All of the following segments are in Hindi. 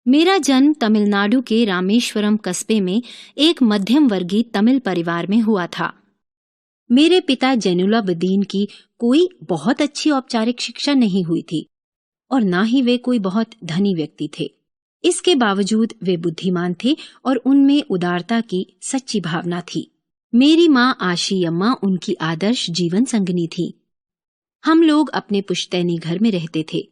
मेरा जन्म तमिलनाडु के रामेश्वरम कस्बे में एक मध्यम वर्गीय तमिल परिवार में हुआ था। मेरे पिता जैनुलाब्दीन की कोई बहुत अच्छी औपचारिक शिक्षा नहीं हुई थी और ना ही वे कोई बहुत धनी व्यक्ति थे। इसके बावजूद वे बुद्धिमान थे और उनमें उदारता की सच्ची भावना थी। मेरी माँ आशी अम्मा उनकी आदर्श जीवन संगिनी थी। हम लोग अपने पुश्तैनी घर में रहते थे।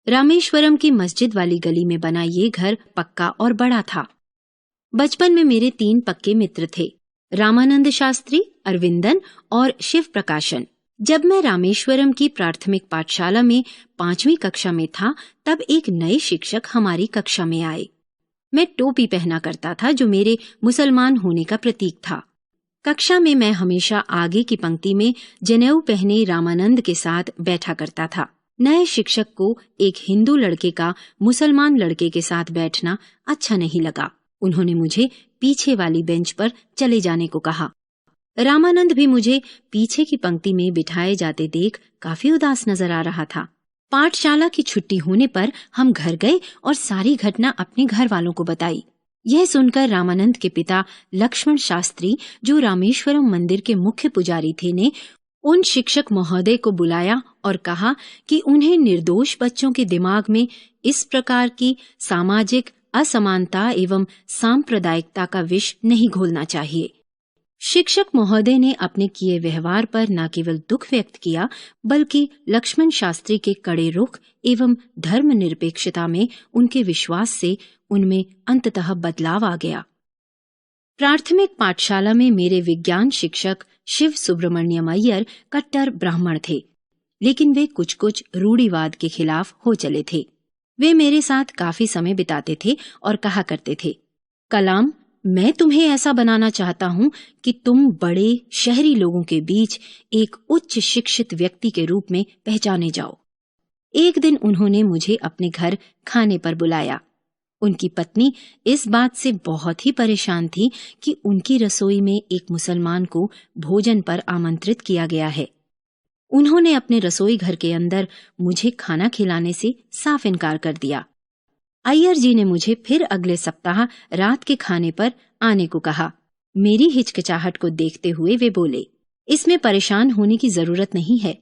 रामेश्वरम की मस्जिद वाली गली में बना ये घर पक्का और बड़ा था। बचपन में मेरे 3 पक्के मित्र थे, रामानंद शास्त्री, अरविंदन और शिव प्रकाशन। जब मैं रामेश्वरम की प्राथमिक पाठशाला में 5वीं कक्षा में था, तब एक नए शिक्षक हमारी कक्षा में आए। मैं टोपी पहना करता था, जो मेरे मुसलमान होने का प्रतीक था। कक्षा में मैं हमेशा आगे की पंक्ति में जनेऊ पहने रामानंद के साथ बैठा करता था। नए शिक्षक को एक हिंदू लड़के का मुसलमान लड़के के साथ बैठना अच्छा नहीं लगा। उन्होंने मुझे पीछे वाली बेंच पर चले जाने को कहा। रामानंद भी मुझे पीछे की पंक्ति में बिठाए जाते देख काफी उदास नजर आ रहा था। पाठशाला की छुट्टी होने पर हम घर गए और सारी घटना अपने घर वालों को बताई। यह सुनकर रामानंद के पिता लक्ष्मण शास्त्री, जो रामेश्वरम मंदिर के मुख्य पुजारी थे, ने उन शिक्षक महोदय को बुलाया और कहा कि उन्हें निर्दोष बच्चों के दिमाग में इस प्रकार की सामाजिक असमानता एवं सांप्रदायिकता का विष नहीं घोलना चाहिए। शिक्षक महोदय ने अपने किए व्यवहार पर न केवल दुख व्यक्त किया, बल्कि लक्ष्मण शास्त्री के कड़े रुख एवं धर्मनिरपेक्षता में उनके विश्वास से उनमें अंततः बदलाव आ गया। प्राथमिक पाठशाला में मेरे विज्ञान शिक्षक शिव सुब्रमण्यम अय्यर कट्टर ब्राह्मण थे, लेकिन वे कुछ रूढ़िवाद के खिलाफ हो चले थे। वे मेरे साथ काफी समय बिताते थे और कहा करते थे, कलाम, मैं तुम्हें ऐसा बनाना चाहता हूँ कि तुम बड़े शहरी लोगों के बीच एक उच्च शिक्षित व्यक्ति के रूप में पहचाने जाओ। एक दिन उन्होंने मुझे अपने घर खाने पर बुलाया। उनकी पत्नी इस बात से बहुत ही परेशान थी कि उनकी रसोई में एक मुसलमान को भोजन पर आमंत्रित किया गया है। उन्होंने अपने रसोई घर के अंदर मुझे खाना खिलाने से साफ इनकार कर दिया। अय्यर जी ने मुझे फिर अगले सप्ताह रात के खाने पर आने को कहा। मेरी हिचकिचाहट को देखते हुए वे बोले, इसमें परेशान होने की जरूरत नहीं है।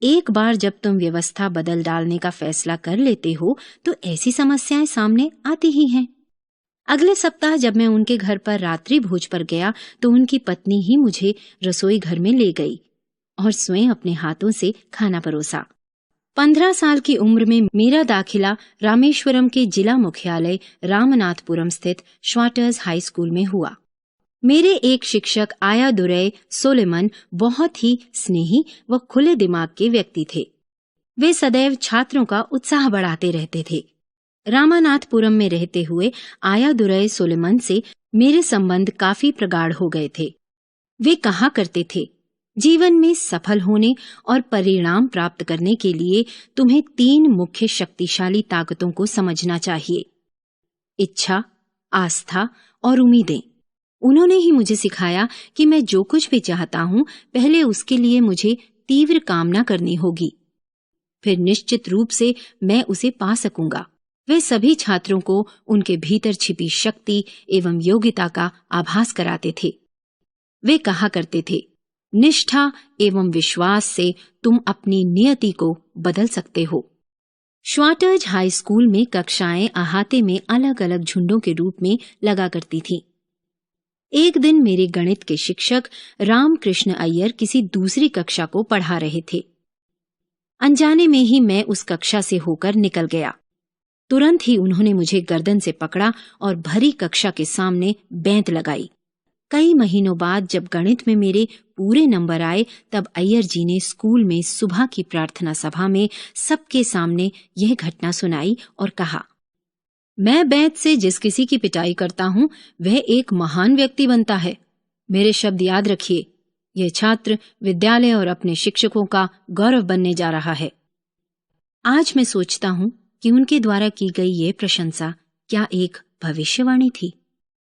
एक बार जब तुम व्यवस्था बदल डालने का फैसला कर लेते हो तो ऐसी समस्याएं सामने आती ही हैं। अगले सप्ताह जब मैं उनके घर पर रात्रि भोज पर गया तो उनकी पत्नी ही मुझे रसोई घर में ले गई और स्वयं अपने हाथों से खाना परोसा। 15 साल की उम्र में मेरा दाखिला रामेश्वरम के जिला मुख्यालय रामनाथपुरम स्थित श्वाटर्स हाई स्कूल में हुआ। मेरे एक शिक्षक आयादुरै सोलेमन बहुत ही स्नेही व खुले दिमाग के व्यक्ति थे। वे सदैव छात्रों का उत्साह बढ़ाते रहते थे। रामनाथपुरम में रहते हुए आयादुरै सोलेमन से मेरे संबंध काफी प्रगाढ़ हो गए थे। वे कहा करते थे, जीवन में सफल होने और परिणाम प्राप्त करने के लिए तुम्हें 3 मुख्य शक्तिशाली ताकतों को समझना चाहिए: इच्छा, आस्था और उम्मीदें। उन्होंने ही मुझे सिखाया कि मैं जो कुछ भी चाहता हूँ, पहले उसके लिए मुझे तीव्र कामना करनी होगी, फिर निश्चित रूप से मैं उसे पा सकूंगा। वे सभी छात्रों को उनके भीतर छिपी शक्ति एवं योग्यता का आभास कराते थे। वे कहा करते थे, निष्ठा एवं विश्वास से तुम अपनी नियति को बदल सकते हो। श्वाटर्स हाई स्कूल में कक्षाएं अहाते में अलग अलग झुंडों के रूप में लगा करती थीं। एक दिन मेरे गणित के शिक्षक रामकृष्ण अय्यर किसी दूसरी कक्षा को पढ़ा रहे थे। अनजाने में ही मैं उस कक्षा से होकर निकल गया। तुरंत ही उन्होंने मुझे गर्दन से पकड़ा और भरी कक्षा के सामने बेंत लगाई। कई महीनों बाद जब गणित में मेरे पूरे नंबर आए, तब अय्यर जी ने स्कूल में सुबह की प्रार्थना सभा में सबके सामने यह घटना सुनाई और कहा, मैं बेंत से जिस किसी की पिटाई करता हूँ वह एक महान व्यक्ति बनता है। मेरे शब्द याद रखिए, यह छात्र विद्यालय और अपने शिक्षकों का गौरव बनने जा रहा है। आज मैं सोचता हूँ कि उनके द्वारा की गई ये प्रशंसा क्या एक भविष्यवाणी थी।